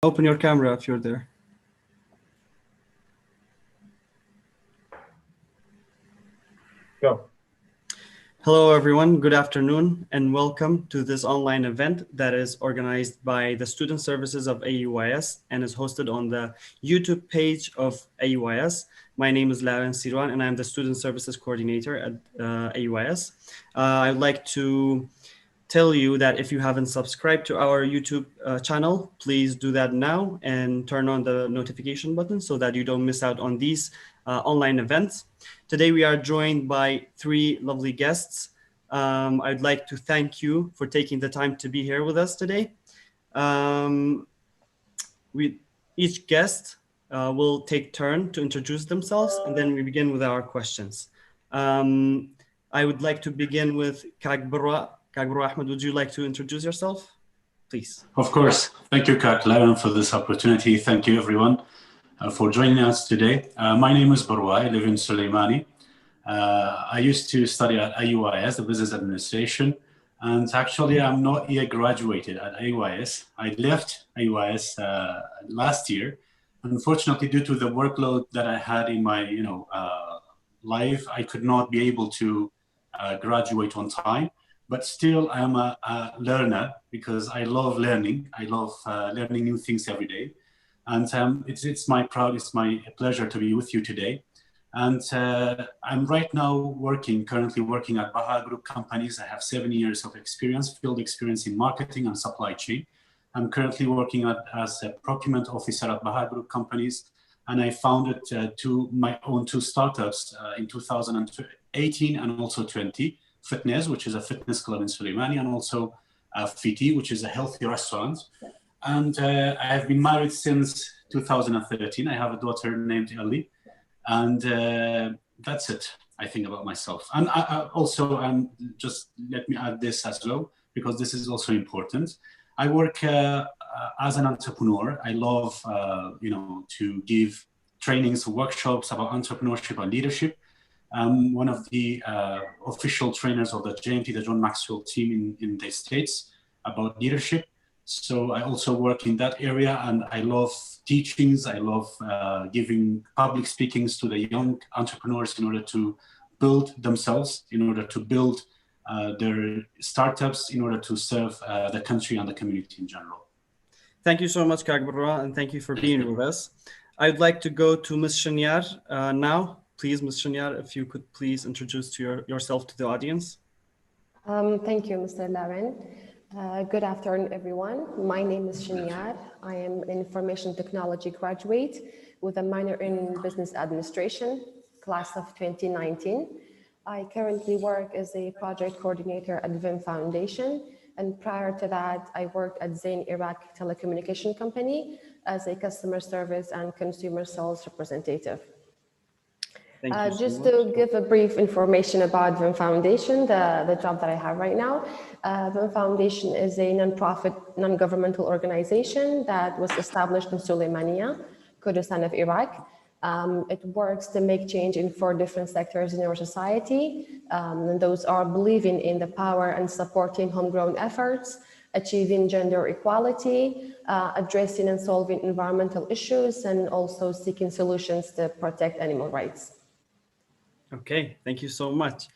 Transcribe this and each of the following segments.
Open your camera if you're there. Go. Hello, everyone. Good afternoon, and welcome to this online event that is organized by the Student Services of AUIS and is hosted on the YouTube page of AUIS. My name is Lauren Sirwan, and I'm the Student Services Coordinator at AUIS. I'd like to tell you that if you haven't subscribed to our YouTube channel, please do that now and turn on the notification button so that you don't miss out on these online events. Today, we are joined by three lovely guests. I'd like to thank you for taking the time to be here with us today. Each guest will take turn to introduce themselves, and then we begin with our questions. I would like to begin with Kagbra. Kagbra Ahmed, would you like to introduce yourself, please? Of course. Thank you, Kak Lauren, for this opportunity. Thank you, everyone, for joining us today. My name is Barwa. I live in Suleimani. I used to study at AUIS, the Business Administration, and actually I'm not yet graduated at AUIS. I left AUIS last year. Unfortunately, due to the workload that I had in my life, I could not be able to graduate on time. But still, I'm a learner because I love learning. I love learning new things every day. And it's my pleasure to be with you today. And I'm right now currently working at Baha Group companies. I have 7 years of experience, field experience in marketing and supply chain. I'm currently working as a procurement officer at Baha Group companies. And I founded my own two startups in 2018 and also 20. Fitness, which is a fitness club in Suleimani, and also Fiti, which is a healthy restaurant. And I have been married since 2013. I have a daughter named Ellie. And that's it, I think, about myself. And just let me add this as well, because this is also important. I work as an entrepreneur. I love, to give trainings, workshops about entrepreneurship and leadership. I'm one of the official trainers of the JMT, the John Maxwell team in the States about leadership. So I also work in that area, and I love teachings. I love giving public speakings to the young entrepreneurs in order to build themselves, in order to build their startups, in order to serve the country and the community in general. Thank you so much, Kagbra, and thank you for being with us. I'd like to go to Ms. Shanyar now. Please, Ms. Shanyar, if you could please introduce yourself to the audience. Thank you, Mr. Lauren. Good afternoon, everyone. My name is Shanyar. I am an information technology graduate with a minor in business administration, class of 2019. I currently work as a project coordinator at VIM Foundation. And prior to that, I worked at Zain Iraq Telecommunication Company as a customer service and consumer sales representative. Just to give a brief information about VIM Foundation, the job that I have right now. VIM Foundation is a non-profit, non-governmental organization that was established in Suleimania, Kurdistan of Iraq. It works to make change in 4 different sectors in our society. And those are believing in the power and supporting homegrown efforts, achieving gender equality, addressing and solving environmental issues, and also seeking solutions to protect animal rights. Okay, thank you so much.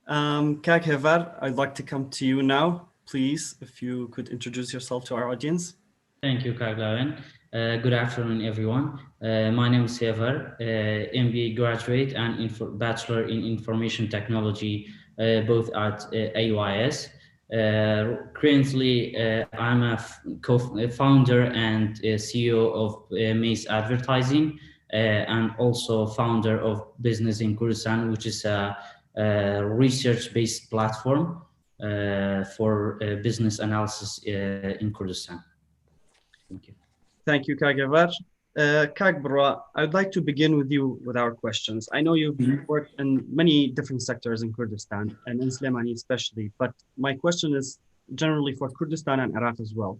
Kak Hevar, I'd like to come to you now. Please, if you could introduce yourself to our audience. Thank you, Kak Lauren. Good afternoon, everyone. My name is Hevar, MBA graduate and Bachelor in Information Technology, both at AUIS. Currently, I'm a co-founder and CEO of Mace Advertising, and also founder of Business in Kurdistan, which is a research-based platform for business analysis in Kurdistan. Thank you. Thank you, Kagevar. Kagbra, I'd like to begin with you with our questions. I know you've worked in many different sectors in Kurdistan and in Suleimani especially, but my question is generally for Kurdistan and Iraq as well.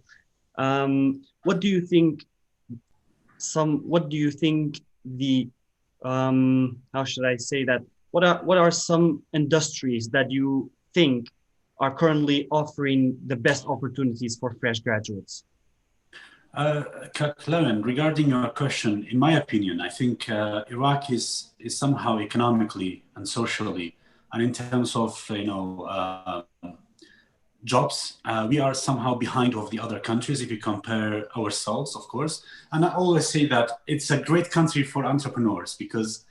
What do you think the how should I say that? What are some industries that you think are currently offering the best opportunities for fresh graduates? Levin, regarding your question, in my opinion, I think Iraq is somehow economically and socially, and in terms of jobs, we are somehow behind of the other countries if you compare ourselves, of course. And I always say that it's a great country for entrepreneurs because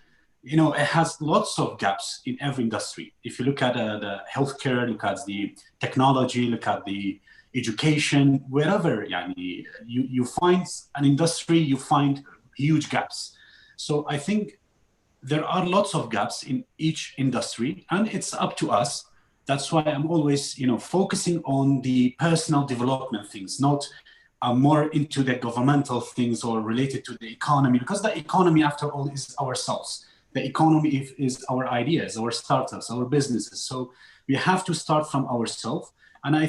it has lots of gaps in every industry. If you look at the healthcare, look at the technology, look at the education, wherever you find an industry, you find huge gaps. So I think there are lots of gaps in each industry, and it's up to us. That's why I'm always, focusing on the personal development things, not more into the governmental things or related to the economy, because the economy, after all, is ourselves. The economy is our ideas, our startups, our businesses. So we have to start from ourselves. And I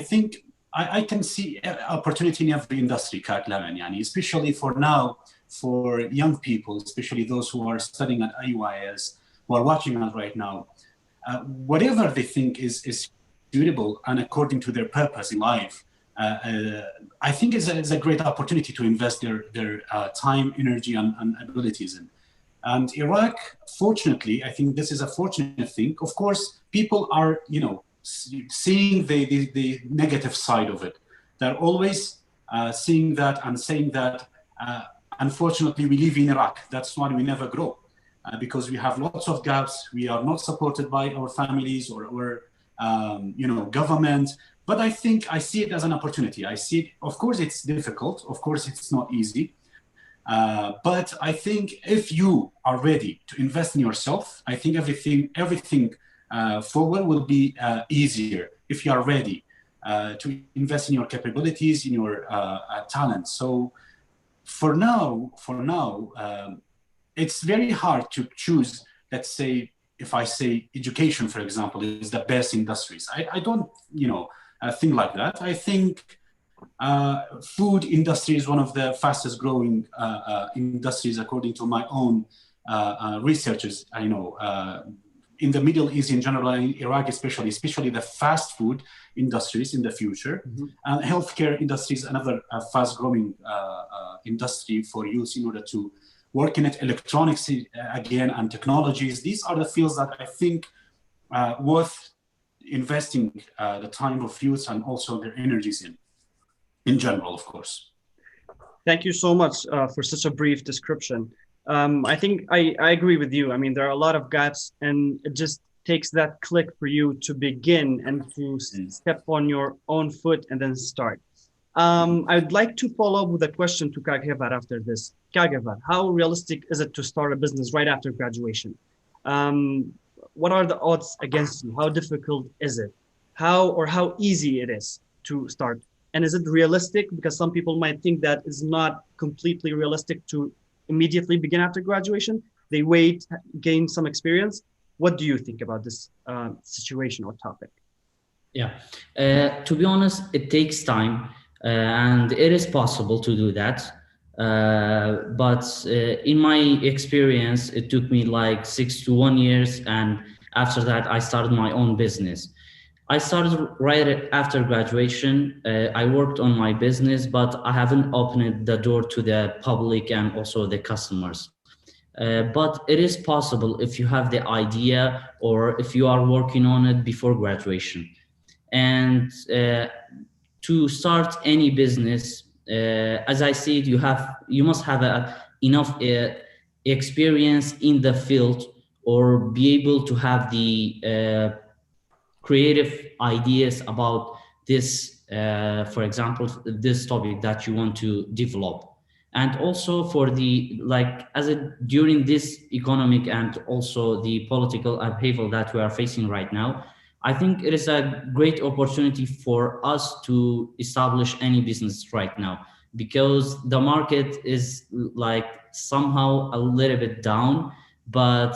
think I can see opportunity in every industry, especially for now, for young people, especially those who are studying at IUIS, who are watching us right now. Whatever they think is suitable and according to their purpose in life, I think it's a great opportunity to invest their time, energy, and abilities in. And Iraq, fortunately, I think this is a fortunate thing. Of course, people are, seeing the negative side of it. They're always seeing that and saying that, unfortunately, we live in Iraq. That's why we never grow. Because we have lots of gaps, we are not supported by our families or our, government. But I think I see it as an opportunity. I see it, of course, it's difficult. Of course, it's not easy. But I think if you are ready to invest in yourself, I think everything forward will be easier if you are ready to invest in your capabilities, in your talent. So for now, it's very hard to choose, let's say, if I say education, for example, is the best industries. I don't, think like that. I think food industry is one of the fastest growing industries, according to my own researches. I know in the Middle East in general, and in Iraq especially the fast food industries in the future. Mm-hmm. And healthcare industry is another fast growing industry for youth in order to work in it, electronics again, and technologies. These are the fields that I think worth investing the time of youth and also their energies in general, of course. Thank you so much for such a brief description. I think I agree with you. I mean, there are a lot of gaps, and it just takes that click for you to begin and to step on your own foot and then start. I'd like to follow up with a question to Kaghevar after this. Kaghevar, how realistic is it to start a business right after graduation? What are the odds against you? How difficult is it? How easy it is to start? And is it realistic? Because some people might think that is not completely realistic to immediately begin after graduation. They wait, gain some experience. What do you think about this situation or topic? Yeah, to be honest, it takes time. And it is possible to do that. But in my experience, it took me like 6 to 1 year. And after that, I started my own business. I started right after graduation. I worked on my business, but I haven't opened the door to the public and also the customers. But it is possible if you have the idea or if you are working on it before graduation. And to start any business, as I said, you must have enough experience in the field or be able to have the creative ideas about this, for example, this topic that you want to develop. And also for during this economic and also the political upheaval that we are facing right now, I think it is a great opportunity for us to establish any business right now, because the market is like somehow a little bit down, but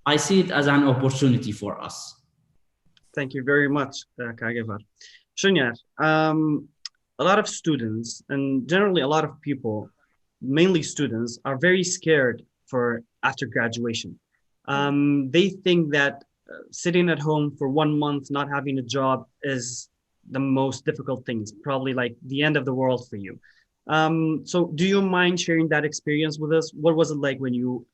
I see it as an opportunity for us. Thank you very much, Kaghevar. Shunyar, a lot of students and generally a lot of people, mainly students, are very scared for after graduation. They think that sitting at home for 1 month, not having a job is the most difficult things, probably like the end of the world for you. So do you mind sharing that experience with us? What was it like when you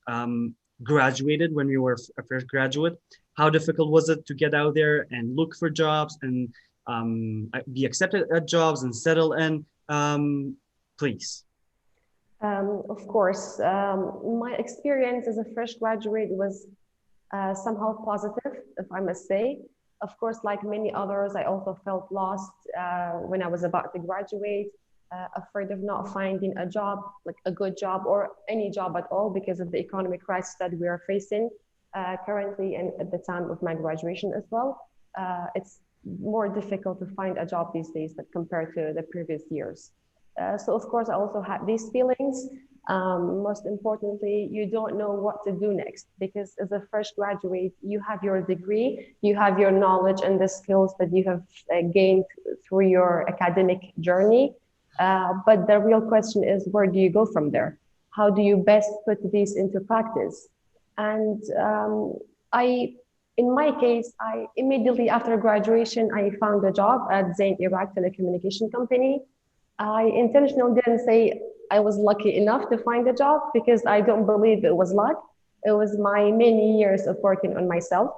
graduated, when you were a fresh graduate? How difficult was it to get out there and look for jobs and be accepted at jobs and settle in? Please. Of course, my experience as a fresh graduate was somehow positive, if I must say. Of course, like many others, I also felt lost when I was about to graduate, afraid of not finding a job, like a good job or any job at all because of the economic crisis that we are facing currently and at the time of my graduation as well. It's more difficult to find a job these days compared to the previous years. So of course, I also had these feelings. Most importantly, you don't know what to do next because as a fresh graduate, you have your degree, you have your knowledge and the skills that you have gained through your academic journey. But the real question is, where do you go from there? How do you best put these into practice? And in my case, I immediately after graduation, I found a job at Zain Iraq Telecommunication Company. I intentionally didn't say I was lucky enough to find a job because I don't believe it was luck. It was my many years of working on myself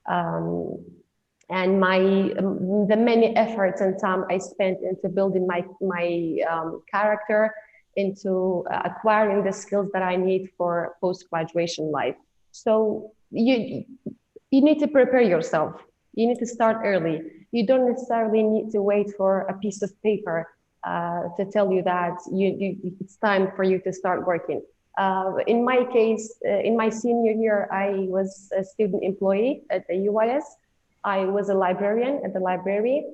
and the many efforts and time I spent into building my character, into acquiring the skills that I need for post-graduation life. So you need to prepare yourself. You need to start early. You don't necessarily need to wait for a piece of paper to tell you that it's time for you to start working. In my case, in my senior year, I was a student employee at the UIS. I was a librarian at the library,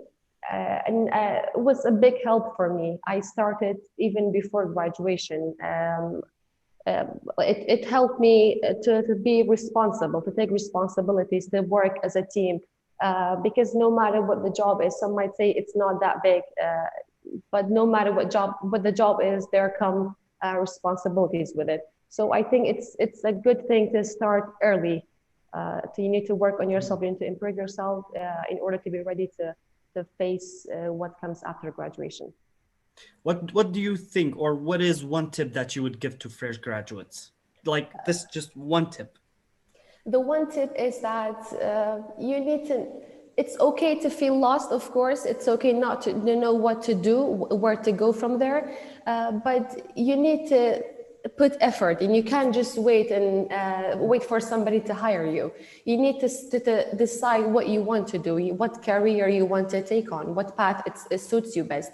and it was a big help for me. I started even before graduation. It helped me to be responsible, to take responsibilities, to work as a team, because no matter what the job is, some might say it's not that big, but no matter what the job is, there come responsibilities with it. So I think it's a good thing to start early. You need to work on yourself, you need to improve yourself in order to be ready to face what comes after graduation. What do you think, or what is one tip that you would give to fresh graduates? Like this, just one tip. The one tip is that you need to, it's okay to feel lost, of course. It's okay not to know what to do, where to go from there. But you need to put effort, and you can't just wait and wait for somebody to hire you. You need to decide what you want to do, what career you want to take on, what path it suits you best.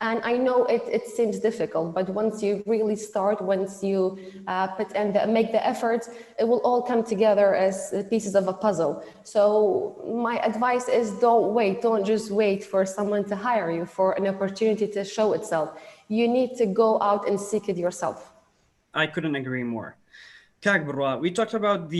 And I know it seems difficult, but once you really start, once you make the effort, it will all come together as pieces of a puzzle. So my advice is don't just wait for someone to hire you, for an opportunity to show itself. You need to go out and seek it yourself. I couldn't agree more. Kag Barwa, we talked about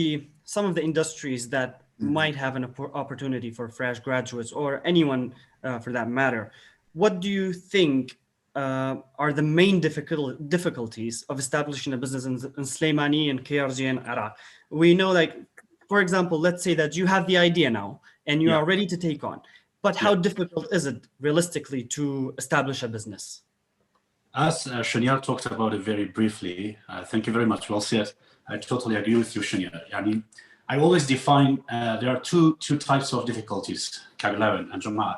some of the industries that might have an opportunity for fresh graduates or anyone for that matter. What do you think are the main difficulties of establishing a business in Slimani and KRG and Iraq? We know, like, for example, let's say that you have the idea now and you are ready to take on, but how difficult is it realistically to establish a business? As Shaniar talked about it very briefly, thank you very much. Well said. I totally agree with you, Shaniar. I always define there are two types of difficulties, Kaglawan and Jama'a.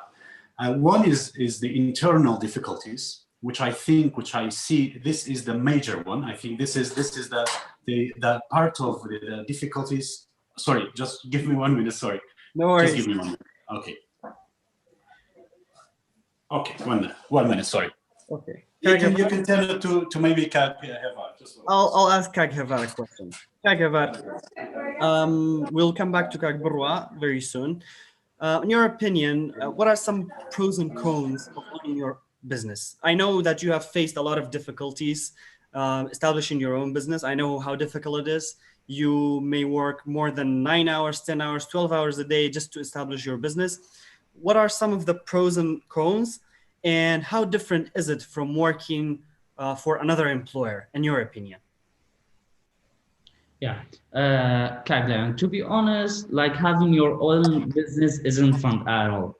One is the internal difficulties, which I see, this is the major one. I think this is the part of the difficulties. Sorry, just give me 1 minute. Sorry. No worries. Just give me 1 minute. Okay. Okay, 1 minute. Sorry. Okay. You can tell it to maybe Kag Hevar. I'll ask Kag Hevar a question. Kag Hevar, we'll come back to Kag Barwa very soon. In your opinion, what are some pros and cons of owning your business? I know that you have faced a lot of difficulties establishing your own business. I know how difficult it is. You may work more than 9 hours, 10 hours, 12 hours a day just to establish your business. What are some of the pros and cons, and how different is it from working for another employer, in your opinion? Yeah, Kaglan, to be honest, like having your own business isn't fun at all.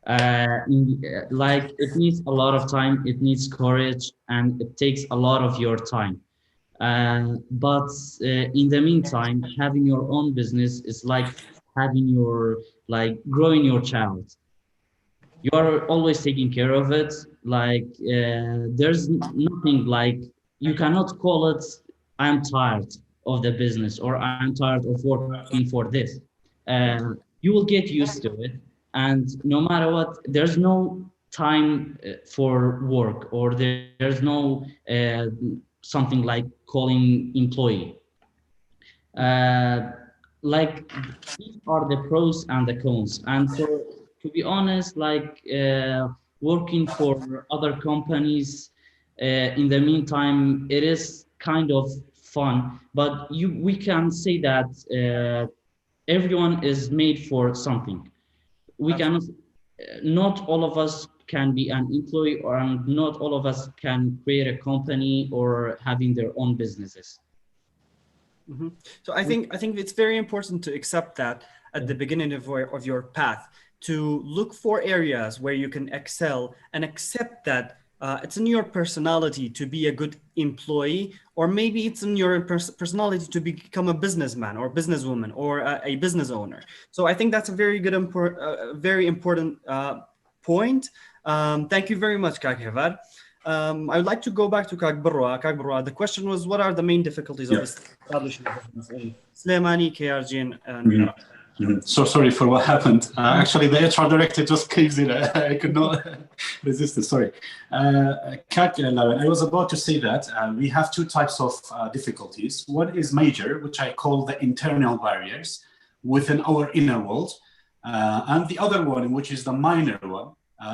Like it needs a lot of time, it needs courage, and it takes a lot of your time. But in the meantime, having your own business is like having your, like growing your child. You are always taking care of it. Like there's nothing like, you cannot call it, I'm tired of the business or I'm tired of working for this. You will get used to it, and no matter what, there's no time for work, or there's no something like calling employee. uh, like these are the pros and the cons. And for, to be honest, like working for other companies in the meantime, it is kind of fun, but we can say that everyone is made for something. We cannot, not all of us can be an employee, or not all of us can create a company or having their own businesses. Mm-hmm. So I think it's very important to accept that at the beginning of your path, to look for areas where you can excel, and accept that it's in your personality to be a good employee, or maybe it's in your personality to become a businessman or businesswoman or a business owner. So I think that's a very good, very important point. Thank you very much, Kak Hevar. I would like to go back to Kak Barwa. Kak Barwa, the question was, what are the main difficulties of establishing a business in Slimani, KRG, and Iraq? So sorry for what happened. Actually, the HR director just came in. I could not resist it. Sorry. Kat, I was about to say that we have two types of difficulties. One is major, which I call the internal barriers within our inner world. And the other one, which is the minor one,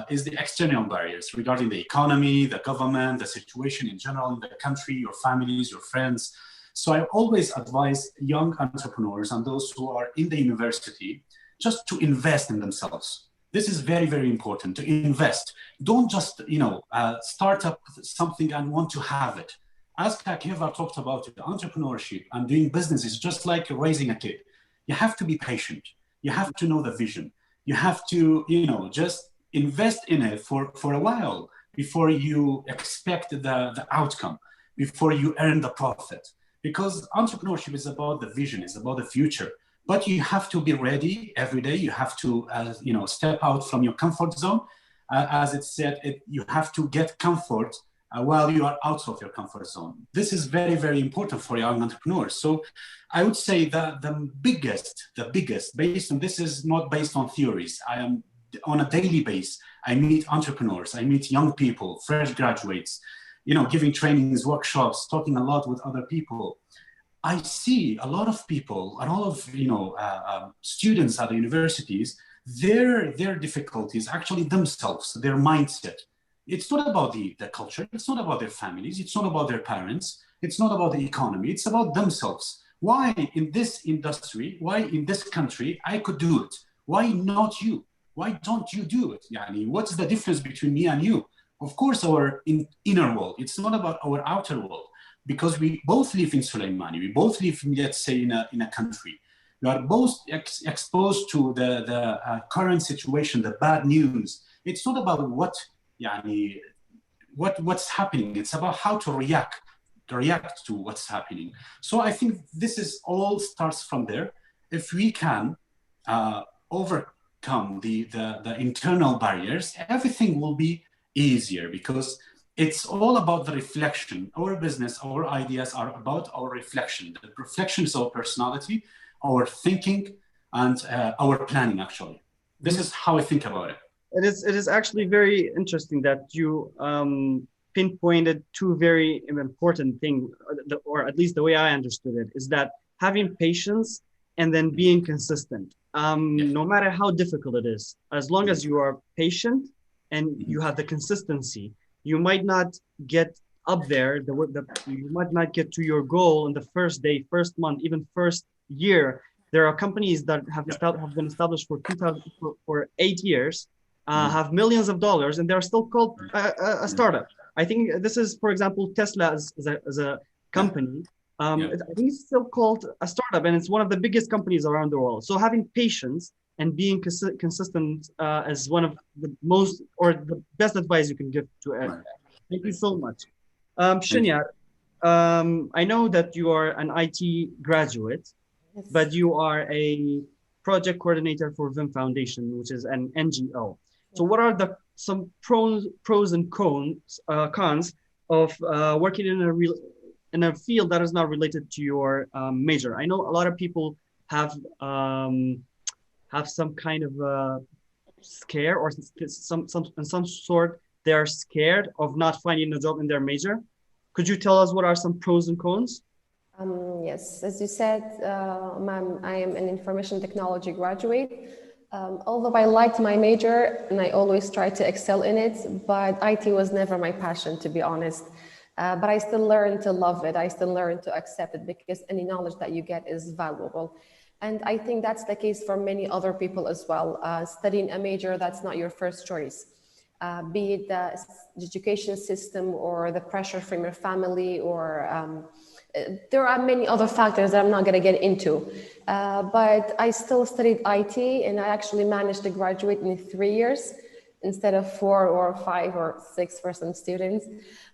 is the external barriers regarding the economy, the government, the situation in general in the country, your families, your friends. So I always advise young entrepreneurs and those who are in the university just to invest in themselves. This is very, very important, to invest. Don't just, start up something and want to have it. As Keva talked about it, entrepreneurship and doing business is just like raising a kid. You have to be patient. You have to know the vision. You have to, just invest in it for a while before you expect the outcome, before you earn the profit. Because entrepreneurship is about the vision, it's about the future. But you have to be ready every day. You have to, step out from your comfort zone. As it said, you have to get comfort while you are out of your comfort zone. This is very, very important for young entrepreneurs. So I would say that the biggest, based on, this is not based on theories. I am on a daily basis. I meet entrepreneurs, I meet young people, fresh graduates, giving trainings, workshops, talking a lot with other people. I see a lot of people, a lot of students at the universities, their difficulties actually themselves, their mindset. It's not about the culture, it's not about their families, it's not about their parents, it's not about the economy, it's about themselves. Why in this industry, why in this country I could do it? Why not you? Why don't you do it? Yani, what's the difference between me and you? Of course, our inner world. It's not about our outer world, because we both live in Soleimani. We both live, let's say, in a country. We are both exposed to the current situation, the bad news. It's not about what's happening. It's about how to react to what's happening. So I think this is all starts from there. If we can overcome the internal barriers, everything will be easier, because it's all about the reflection. Our business, our ideas are about our reflection. The reflection is our personality, our thinking, and our planning, actually. This is how I think about it. It is actually very interesting that you pinpointed two very important things, or at least the way I understood it, is that having patience and then being consistent. No matter how difficult it is, as long as you are patient and you have the consistency, you might not get up there, you might not get to your goal in the first day, first month, even first year. There are companies that have been established for 8 years, have millions of dollars, and they're still called a startup. I think this is, for example, Tesla as a company. I think it's still called a startup, and it's one of the biggest companies around the world. So having patience and being consistent is one of the most or the best advice you can give to it. Right. Thank you so much. Thank you. Shinyar, I know that you are an IT graduate, Yes. but you are a project coordinator for Vim Foundation, which is an NGO. So what are some pros and cons of working in a field that is not related to your major? I know a lot of people have some kind of scare or some sort. They are scared of not finding a job in their major. Could you tell us what are some pros and cons? Yes, as you said, ma'am, I am an information technology graduate. Although I liked my major and I always tried to excel in it, but IT was never my passion, to be honest. But I still learned to love it. I still learned to accept it because any knowledge that you get is valuable. And I think that's the case for many other people as well. Studying a major that's not your first choice, be it the education system or the pressure from your family, or there are many other factors that I'm not going to get into. But I still studied IT, and I actually managed to graduate in 3 years instead of 4 or 5 or 6 for some students.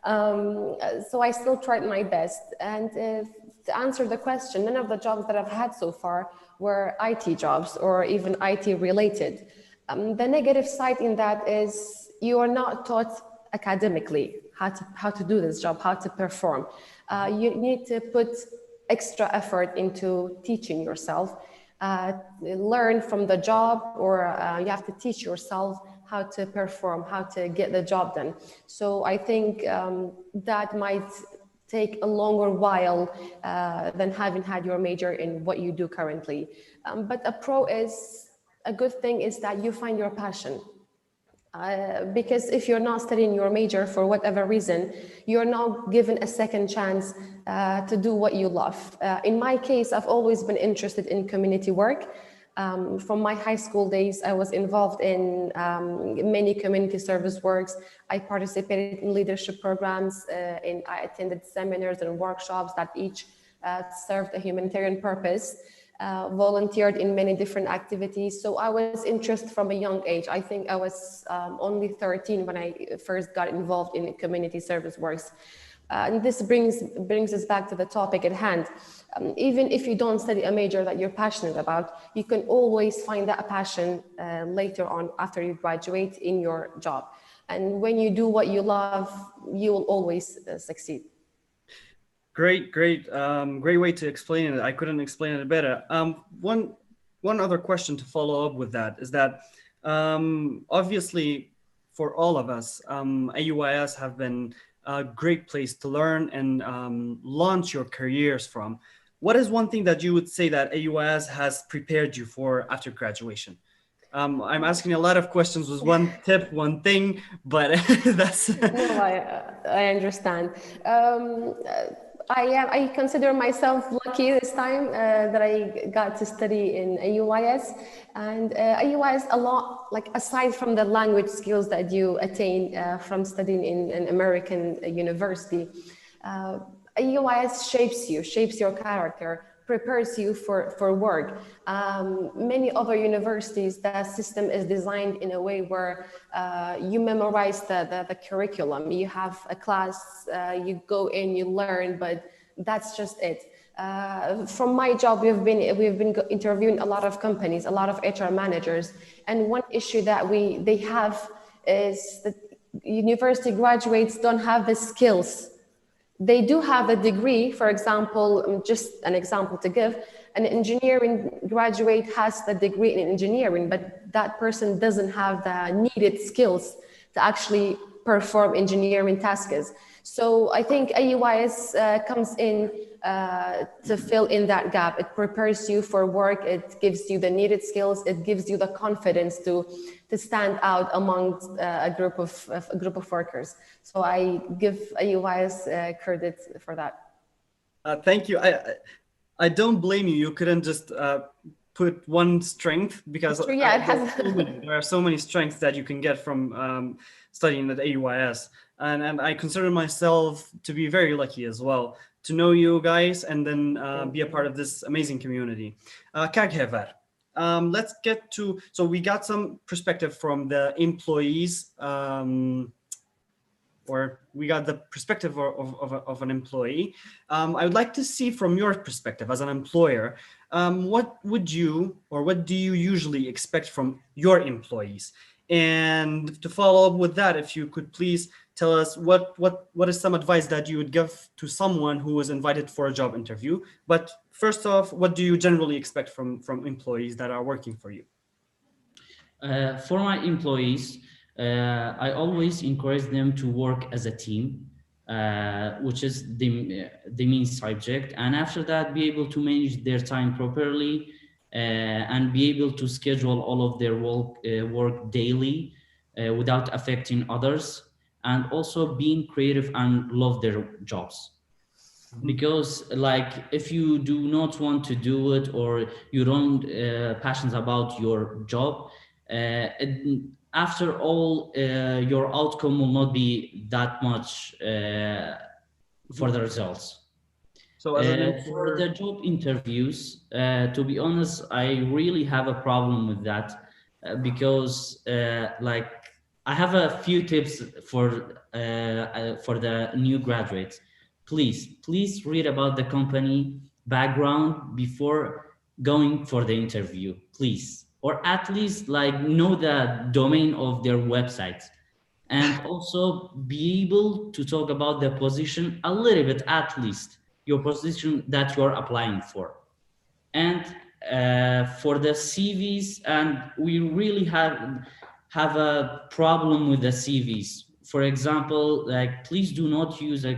So I still tried my best. And to answer the question, none of the jobs that I've had so far were IT jobs or even IT related. The negative side in that is you are not taught academically how to do this job, how to perform. You need to put extra effort into teaching yourself, learn from the job, or you have to teach yourself how to perform, how to get the job done. So I think that might take a longer while than having had your major in what you do currently. But a good thing is that you find your passion. Because if you're not studying your major for whatever reason, you're not given a second chance to do what you love. In my case, I've always been interested in community work. From my high school days, I was involved in many community service works. I participated in leadership programs, and I attended seminars and workshops that each served a humanitarian purpose. Volunteered in many different activities. So I was interested from a young age. I think I was only 13 when I first got involved in community service works. And this brings us back to the topic at hand. Even if you don't study a major that you're passionate about, you can always find that passion later on after you graduate in your job. And when you do what you love, you will always succeed. Great way to explain it. I couldn't explain it better. One other question to follow up with that is that obviously for all of us, AUIS have been a great place to learn and launch your careers from. What is one thing that you would say that AUIS has prepared you for after graduation? I'm asking a lot of questions with one tip, one thing, but that's... No, I understand. I consider myself lucky this time that I got to study in AUIS, and AUIS a lot, like aside from the language skills that you attain from studying in an American university, AUIS shapes your character, prepares you for work. Many other universities, the system is designed in a way where you memorize the curriculum. You have a class, you go in, you learn, but that's just it. From my job, we've been interviewing a lot of companies, a lot of HR managers, and one issue that they have is that university graduates don't have the skills. They do have a degree. For example, just an example to give, an engineering graduate has the degree in engineering, but that person doesn't have the needed skills to actually perform engineering tasks. So I think AUIS comes in to fill in that gap. It prepares you for work. It gives you the needed skills. It gives you the confidence to stand out amongst a group of workers. So I give AUIS credit for that. Thank you. I don't blame you. You couldn't just put one strength because True, yeah, there are so many strengths that you can get from studying at AUIS. And I consider myself to be very lucky as well to know you guys and then be a part of this amazing community. Kijk Hever. let's get to, so we got some perspective from the employees, or we got the perspective of an employee. I would like to see from your perspective as an employer, what would you, or what do you usually expect from your employees? And to follow up with that, if you could please tell us what is some advice that you would give to someone who was invited for a job interview. But first off, what do you generally expect from employees that are working for you? For my employees, I always encourage them to work as a team, which is the main subject. And after that, be able to manage their time properly and be able to schedule all of their work daily without affecting others. And also being creative and love their jobs. Because like if you do not want to do it, or you don't passionate about your job, after all your outcome will not be that much for the results. So as an For the job interviews, to be honest, I really have a problem with that because like I have a few tips for the new graduates. Please read about the company background before going for the interview, please, or at least like know the domain of their website, and also be able to talk about the position a little bit, at least your position that you're applying for. And for the CVs, and we really have a problem with the CVs. For example, like please do not use a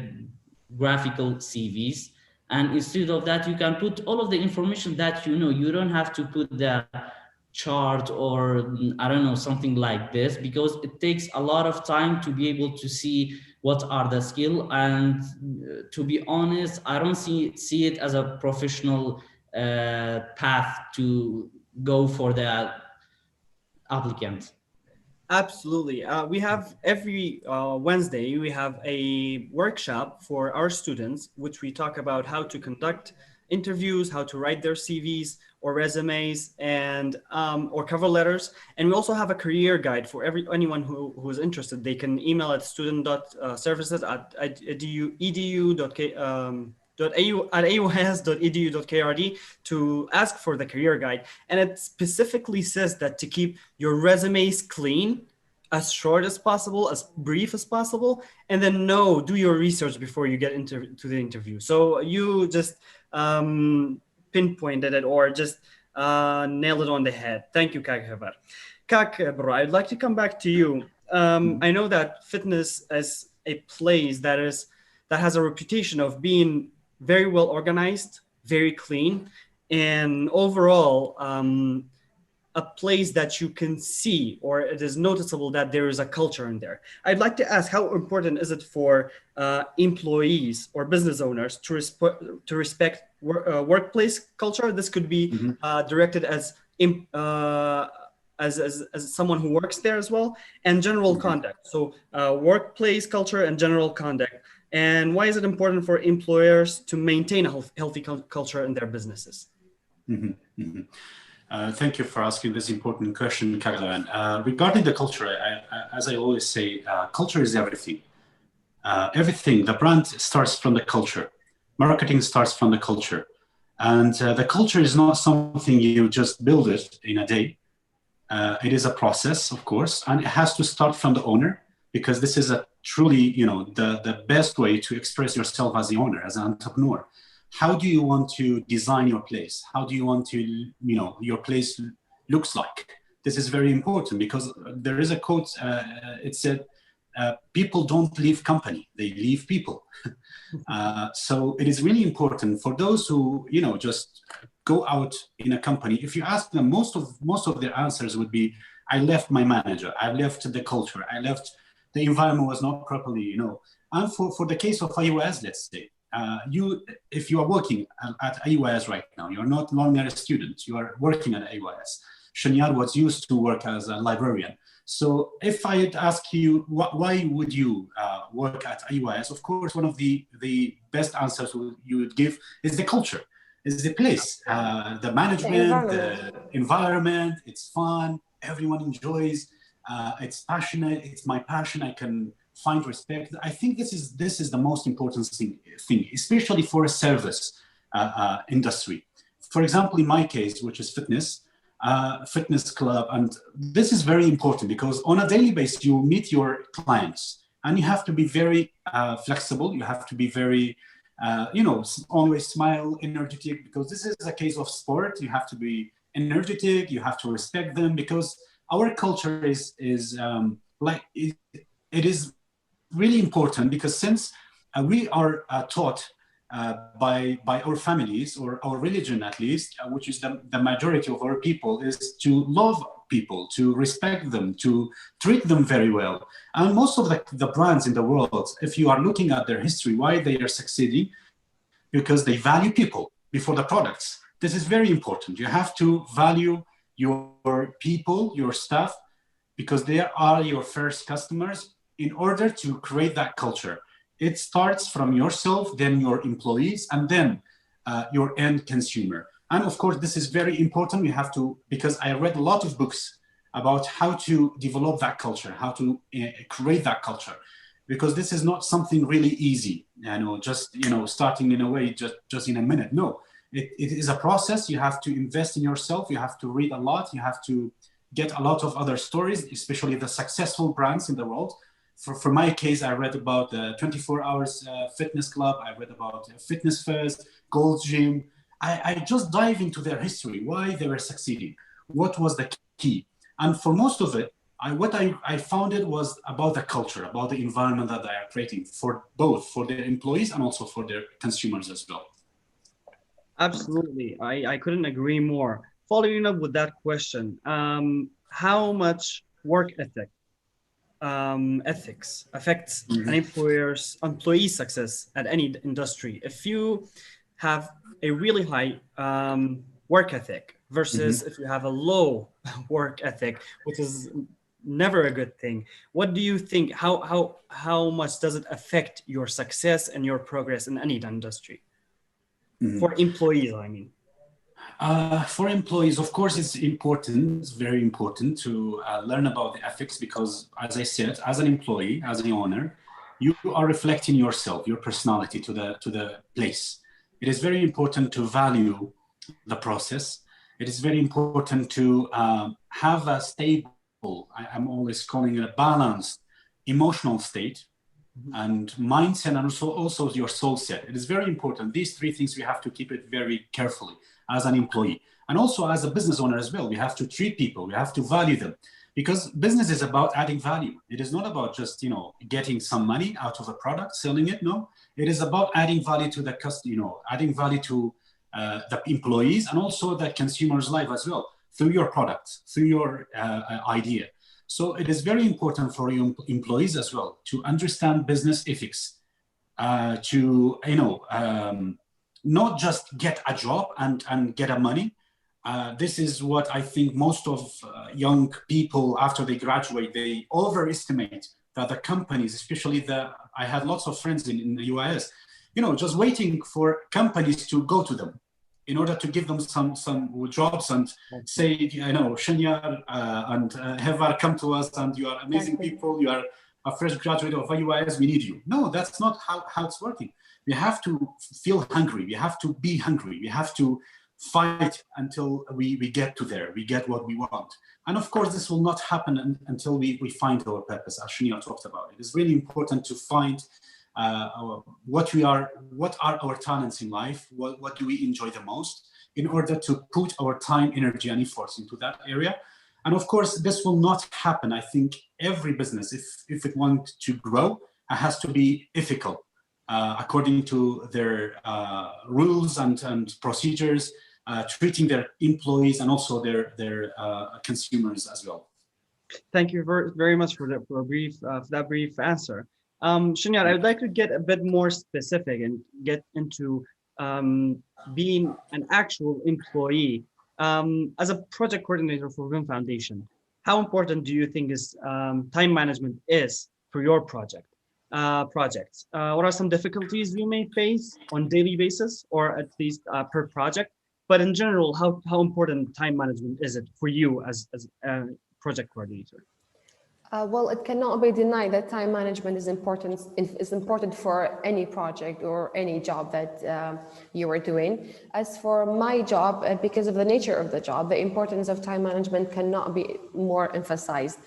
graphical CVs, and instead of that you can put all of the information that you know. You don't have to put the chart or I don't know, something like this, because it takes a lot of time to be able to see what are the skill. And to be honest, I don't see it as a professional path to go for the applicant. Absolutely. We have every Wednesday, we have a workshop for our students, which we talk about how to conduct interviews, how to write their CVs or resumes, and or cover letters. And we also have a career guide for anyone who is interested. They can email at student.services@auis.edu.krd to ask for the career guide. And it specifically says that to keep your resumes clean, as short as possible, as brief as possible, and then do your research before you get to the interview. So you just pinpointed it, or just nailed it on the head. Thank you, Kak Hebar. Kak Bro, I'd like to come back to you. I know that fitness is a place that has a reputation of being very well organized, very clean, and overall a place that you can see, or it is noticeable that there is a culture in there. I'd like to ask, how important is it for employees or business owners to respect workplace culture? This could be directed as someone who works there as well, and general conduct. So workplace culture and general conduct. And why is it important for employers to maintain a healthy culture in their businesses? Thank you for asking this important question, Caroline. Regarding the culture, as I always say, culture is everything. Everything, the brand starts from the culture. Marketing starts from the culture. And the culture is not something you just build it in a day. It is a process, of course, and it has to start from the owner, because this is a truly, the best way to express yourself as the owner, as an entrepreneur. How do you want to design your place? How do you want to, your place looks like? This is very important, because there is a quote, it said, people don't leave company, they leave people. So it is really important for those who, just go out in a company. If you ask them, most of their answers would be, I left my manager, I left the culture, I left, the environment was not properly, And for the case of IUS, let's say, if you are working at IUS right now, you're not longer a student, you are working at IUS. Shanyar was used to work as a librarian. So if I had asked you, why would you work at IUS? Of course, one of the best answers you would give is the culture. is the place, the management, the environment. It's fun. Everyone enjoys. It's passionate. It's my passion. I can find respect. I think this is the most important thing, especially for a service industry. For example, in my case, which is fitness club, and this is very important because on a daily basis you meet your clients, and you have to be very flexible. You have to be very, always smile, energetic, because this is a case of sport. You have to be energetic. You have to respect them because our culture is it is really important because since we are taught by our families or our religion at least, which is the majority of our people, is to love people, to respect them, to treat them very well. And most of the brands in the world, if you are looking at their history, why they are succeeding, because they value people before the products. This is very important. You have to value your people, your staff, because they are your first customers in order to create that culture. It starts from yourself, then your employees, and then your end consumer. And of course, this is very important. You have to, because I read a lot of books about how to develop that culture, how to create that culture, because this is not something really easy, starting in a way, just in a minute. No, it is a process. You have to invest in yourself. You have to read a lot. You have to get a lot of other stories, especially the successful brands in the world. For my case, I read about the 24 Hours Fitness Club. I read about Fitness First, Gold's Gym. I just dive into their history, why they were succeeding, what was the key. And for most of it, what I found it was about the culture, about the environment that they are creating for both, for their employees and also for their consumers as well. Absolutely. I couldn't agree more. Following up with that question, how much work ethics affects an employee success at any industry? If you have a really high work ethic versus if you have a low work ethic, which is never a good thing, what do you think? How much does it affect your success and your progress in any industry? For employees, I mean. For employees, of course, it's important. It's very important to learn about the ethics because, as I said, as an employee, as an owner, you are reflecting yourself, your personality to the place. It is very important to value the process. It is very important to have a stable, I'm always calling it a balanced emotional state and mindset, and also your soul set. It is very important. These three things we have to keep it very carefully as an employee. And also as a business owner as well, we have to treat people, we have to value them, because business is about adding value. It is not about just, getting some money out of a product, selling it. No, it is about adding value to the customer, adding value to the employees and also the consumer's life as well, through your products, through your idea. So it is very important for your employees as well to understand business ethics, not just get a job and get a money. This is what I think most of young people, after they graduate, they overestimate that the companies, especially I had lots of friends in the UIS, just waiting for companies to go to them in order to give them some jobs and say, Shanyar and Hevar, come to us and you are amazing people, you are a fresh graduate of UIS, we need you. No, that's not how it's working. We have to feel hungry. We have to be hungry. We have to fight until we get to there. We get what we want. And of course, this will not happen until we find our purpose, as Shania talked about. It is really important to find what are our talents in life, what do we enjoy the most, in order to put our time, energy, and efforts into that area. And of course, this will not happen. I think every business, if it wants to grow, it has to be ethical, according to their rules and procedures, treating their employees and also their consumers as well. Thank you very much for that brief answer. Shanyar, I would like to get a bit more specific and get into being an actual employee. As a project coordinator for WIM Foundation, how important do you think is time management is for your project? projects? What are some difficulties you may face on daily basis, or at least per project? But in general, how important time management is it for you as a project coordinator? Well, it cannot be denied that time management is important for any project or any job that you are doing. As for my job, because of the nature of the job, the importance of time management cannot be more emphasized.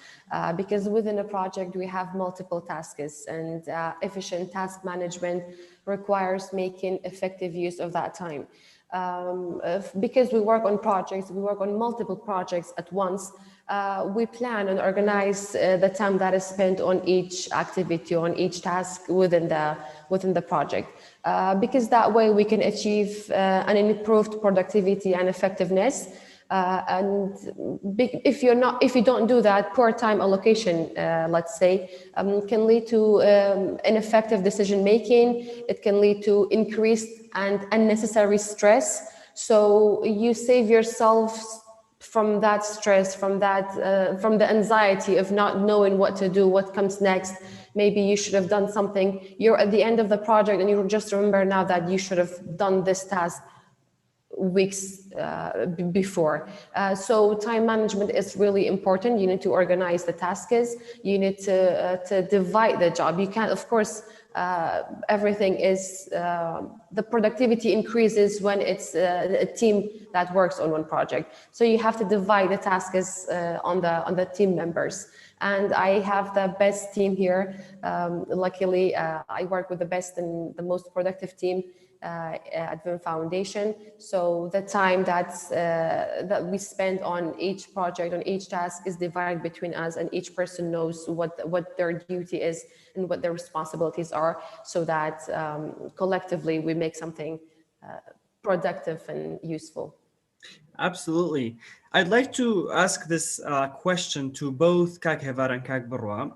Because within a project, we have multiple tasks, and efficient task management requires making effective use of that time. Because we work on multiple projects at once, we plan and organize the time that is spent on each activity, on each task within the project. Because that way we can achieve an improved productivity and effectiveness. If you don't do that, poor time allocation, let's say, can lead to ineffective decision making. It can lead to increased and unnecessary stress. So you save yourself from that stress, from the anxiety of not knowing what to do, what comes next. Maybe you should have done something. You're at the end of the project and you just remember now that you should have done this task weeks before. So time management is really important. You need to organize the tasks. You need to divide the job. You can't, of course, everything is, the productivity increases when it's a team that works on one project. So you have to divide the tasks on the team members. And I have the best team here. Luckily, I work with the best and the most productive team at Vim Foundation. So the time that we spend on each project, on each task, is divided between us, and each person knows what their duty is and what their responsibilities are, so that collectively we make something productive and useful. Absolutely. I'd like to ask this question to both Kak Hevar and Kak Barwa.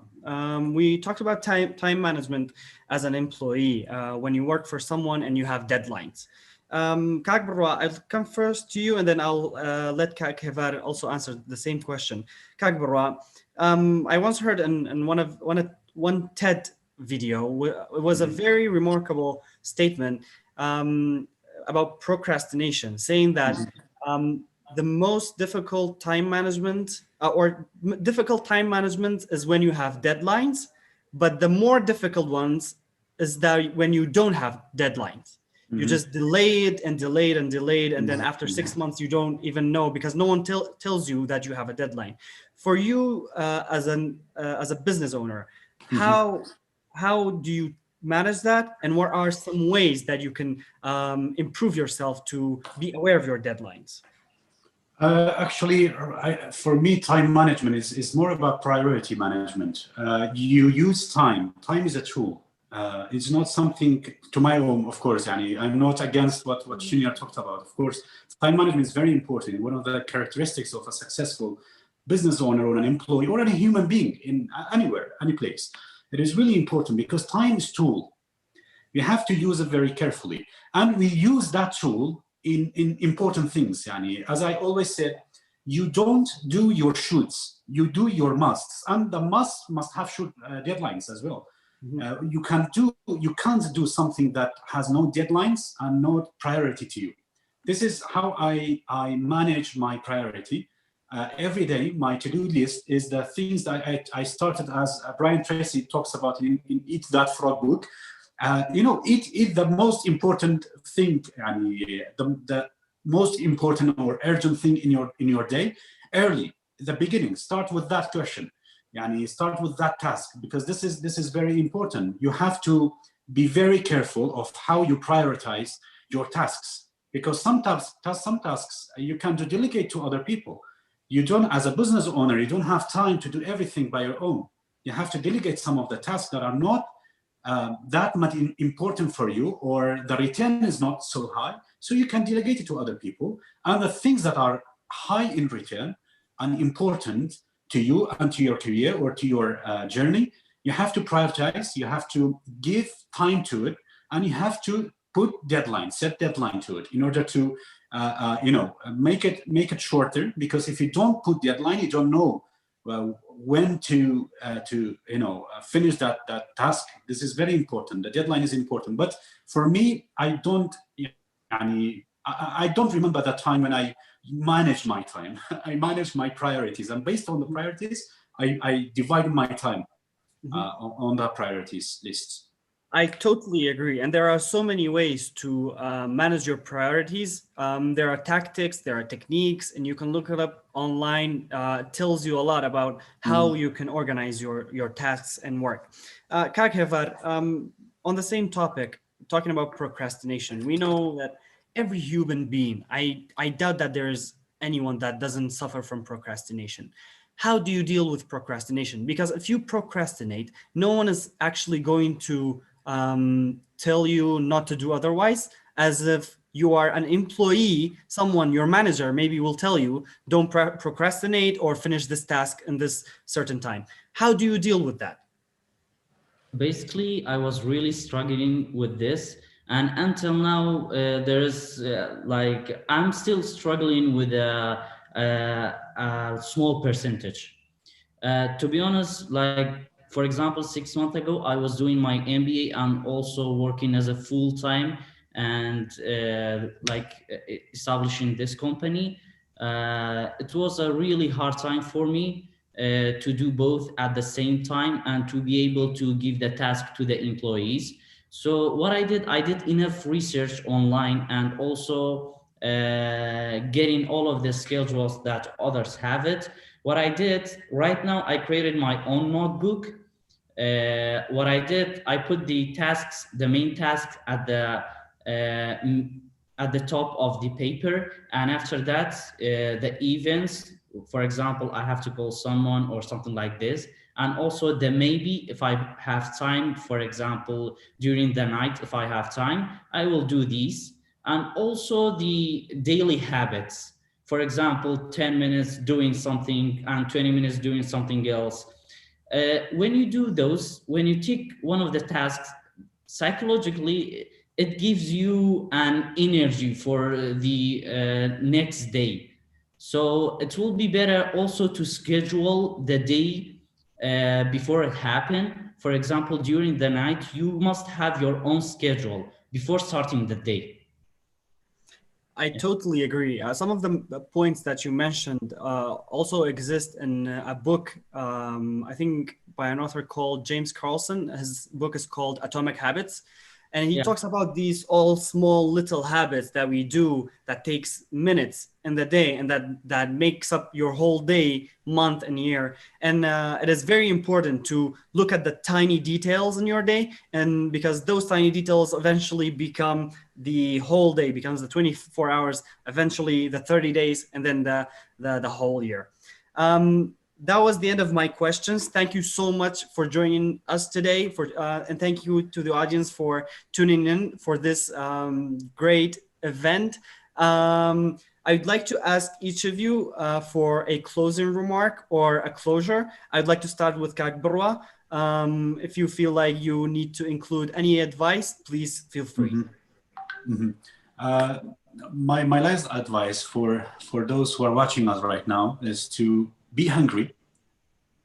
We talked about time management as an employee when you work for someone and you have deadlines. Kak Barwa, I'll come first to you, and then I'll let Kak Hevar also answer the same question. Kak Barwa, I once heard in one TED video, it was a very remarkable statement about procrastination, saying that the most difficult time management difficult time management is when you have deadlines, but the more difficult ones is that when you don't have deadlines. You just delay it and delayed and delayed, and then after 6 months you don't even know, because no one tells you that you have a deadline. For you as a business owner, how do you manage that, and what are some ways that you can improve yourself to be aware of your deadlines? Actually, for me, time management is more about priority management. You use time. Time is a tool. It's not something to my own, of course. I'm not against what Shinya talked about. Of course, time management is very important. One of the characteristics of a successful business owner or an employee or any human being in anywhere, any place. It is really important because time is tool. We have to use it very carefully, and we use that tool in important things. As I always said, you don't do your shoulds, you do your musts, and the must have deadlines as well. You can't do something that has no deadlines and no priority to you. This is how I manage my priority. Every day, my to-do list is the things that I started, as Brian Tracy talks about in Eat That Frog book. Eat the most important thing, the most important or urgent thing in your day early, the beginning. Start with that question. Start with that task, because this is very important. You have to be very careful of how you prioritize your tasks, because some tasks you can delegate to other people. You don't, as a business owner, you don't have time to do everything by your own. You have to delegate some of the tasks that are not that much important for you, or the return is not so high, so you can delegate it to other people. And the things that are high in return and important to you and to your career or to your journey, you have to prioritize, you have to give time to it, and you have to set deadline to it in order to make it shorter. Because if you don't put deadline, you don't know when to finish that task. This is very important. The deadline is important. But for me, I don't remember that time when I manage my time. I manage my priorities, and based on the priorities, I divide my time on the priorities list. I totally agree. And there are so many ways to manage your priorities. There are tactics, there are techniques, and you can look it up online. It tells you a lot about how you can organize your tasks and work. Kak Hevar, on the same topic, talking about procrastination, we know that every human being, I doubt that there is anyone that doesn't suffer from procrastination. How do you deal with procrastination? Because if you procrastinate, no one is actually going to tell you not to do otherwise. As if you are an employee, someone, your manager maybe will tell you, don't procrastinate or finish this task in this certain time. How do you deal with that? Basically, I was really struggling with this, and until now there's I'm still struggling with a small percentage. To be honest, like for example, 6 months ago, I was doing my MBA and also working as a full-time and establishing this company. It was a really hard time for me to do both at the same time and to be able to give the task to the employees. So what I did enough research online and also getting all of the schedules that others have it. What I did right now, I created my own notebook. What I did, I put the tasks, the main tasks at the top of the paper, and after that, the events. For example, I have to call someone or something like this, and also the maybe if I have time. For example, during the night, if I have time, I will do these, and also the daily habits. For example, 10 minutes doing something and 20 minutes doing something else. When you do those, when you tick one of the tasks, psychologically, it gives you an energy for the next day. So it will be better also to schedule the day before it happens. For example, during the night, you must have your own schedule before starting the day. I totally agree. Some of the points that you mentioned also exist in a book, I think by an author called James Carlson. His book is called Atomic Habits. And he talks about these all small little habits that we do that takes minutes in the day and that makes up your whole day, month, and year. And it is very important to look at the tiny details in your day, and because those tiny details eventually become the whole day, becomes the 24 hours, eventually the 30 days, and then the whole year. That was the end of my questions. Thank you so much for joining us today, and thank you to the audience for tuning in for this great event. I'd like to ask each of you for a closing remark or a closure. I'd like to start with Kak Barwa. If you feel like you need to include any advice, please feel free. My last advice for those who are watching us right now is to be hungry,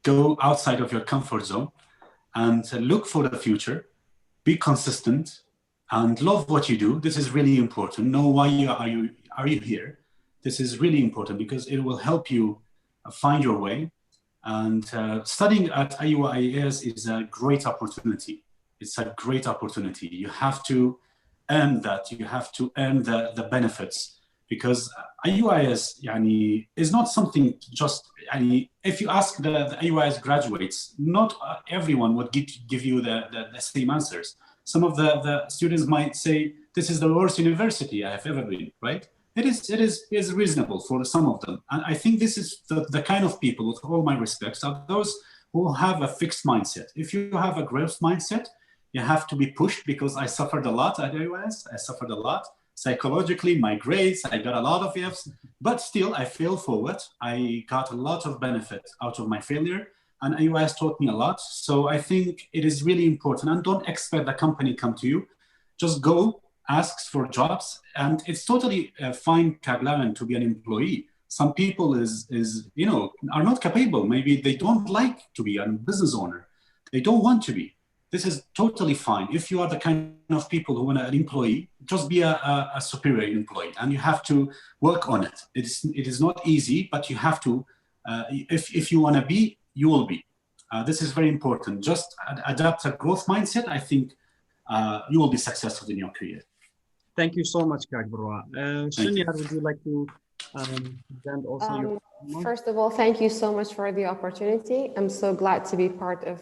go outside of your comfort zone, and look for the future. Be consistent and love what you do. This is really important. Know why are you here. This is really important because it will help you find your way. And studying at IUIS is a great opportunity. It's a great opportunity. You have to earn that. You have to earn the benefits. Because IUIS is not something just, if you ask the IUIS graduates, not everyone would give you the same answers. Some of the students might say, this is the worst university I have ever been, right? It is reasonable for some of them. And I think this is the kind of people, with all my respects, are those who have a fixed mindset. If you have a growth mindset, you have to be pushed, because I suffered a lot at IUIS. I suffered a lot. Psychologically, my grades, I got a lot of Fs, but still I failed forward. I got a lot of benefit out of my failure, and IUIS taught me a lot. So I think it is really important, and don't expect the company come to you. Just go, ask for jobs, and it's totally fine, Kaglavan, to be an employee. Some people are not capable. Maybe they don't like to be a business owner. They don't want to be. This is totally fine. If you are the kind of people who want an employee, just be a superior employee, and you have to work on it. It is not easy, but you have to. If you want to be, you will be. This is very important. Just adapt a growth mindset. I think you will be successful in your career. Thank you so much, Kak Barwa. Shinyar, would you like to present also your First of all, thank you so much for the opportunity. I'm so glad to be part of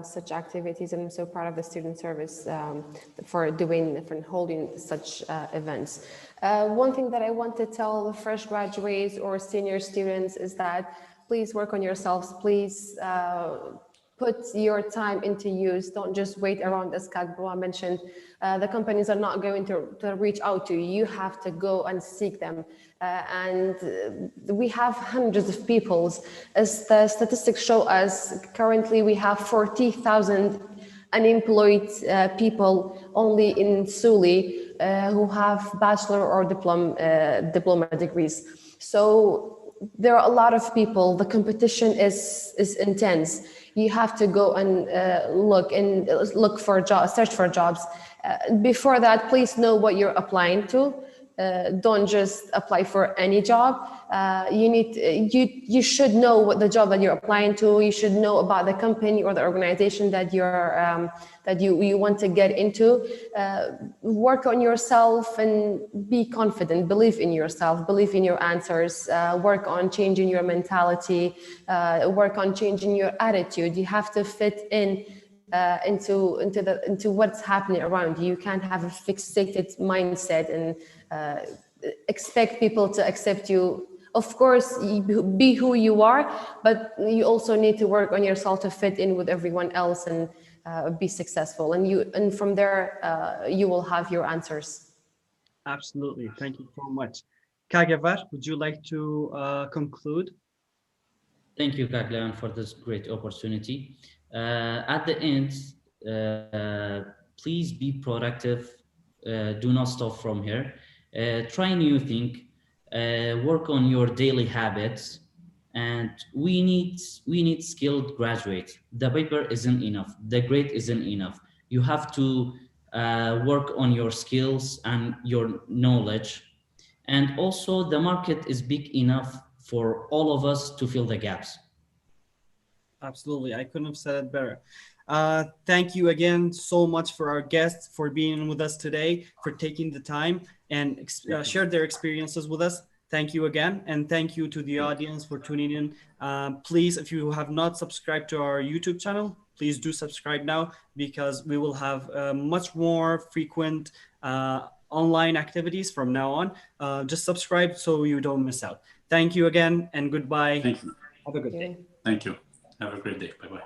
such activities, and I'm so proud of the student service for holding such events. One thing that I want to tell the fresh graduates or senior students is that please work on yourselves. Please put your time into use. Don't just wait around, as Kak Barwa mentioned. The companies are not going to reach out to you. You have to go and seek them. And we have hundreds of people. As the statistics show us, currently we have 40,000 unemployed people only in Suli who have bachelor or diploma degrees. So there are a lot of people. The competition is intense. You have to go and look for jobs, search for jobs. Before that, please know what you're applying to. Don't just apply for any job. You should know what the job that you're applying to. You should know about the company or the organization that you want to get into. Work on yourself and be confident. Believe in yourself. Believe in your answers. Work on changing your mentality. Work on changing your attitude. You have to fit into what's happening around you. You can't have a fixated mindset and expect people to accept you. Of course, be who you are, but you also need to work on yourself to fit in with everyone else and be successful. And from there, you will have your answers. Absolutely. Thank you so much. Kagavar, would you like to conclude? Thank you, Kaglan, for this great opportunity. At the end, please be productive. Do not stop from here. Try new thing. Work on your daily habits. And we need skilled graduates. The paper isn't enough. The grade isn't enough. You have to work on your skills and your knowledge. And also the market is big enough for all of us to fill the gaps. Absolutely. I couldn't have said it better. Thank you again so much for our guests for being with us today, for taking the time and shared their experiences with us. Thank you again. And thank you to the audience for tuning in. Please, if you have not subscribed to our YouTube channel, please do subscribe now, because we will have much more frequent online activities from now on. Just subscribe so you don't miss out. Thank you again and goodbye. Thank you. Have a good day. Thank you. Have a great day. Bye-bye.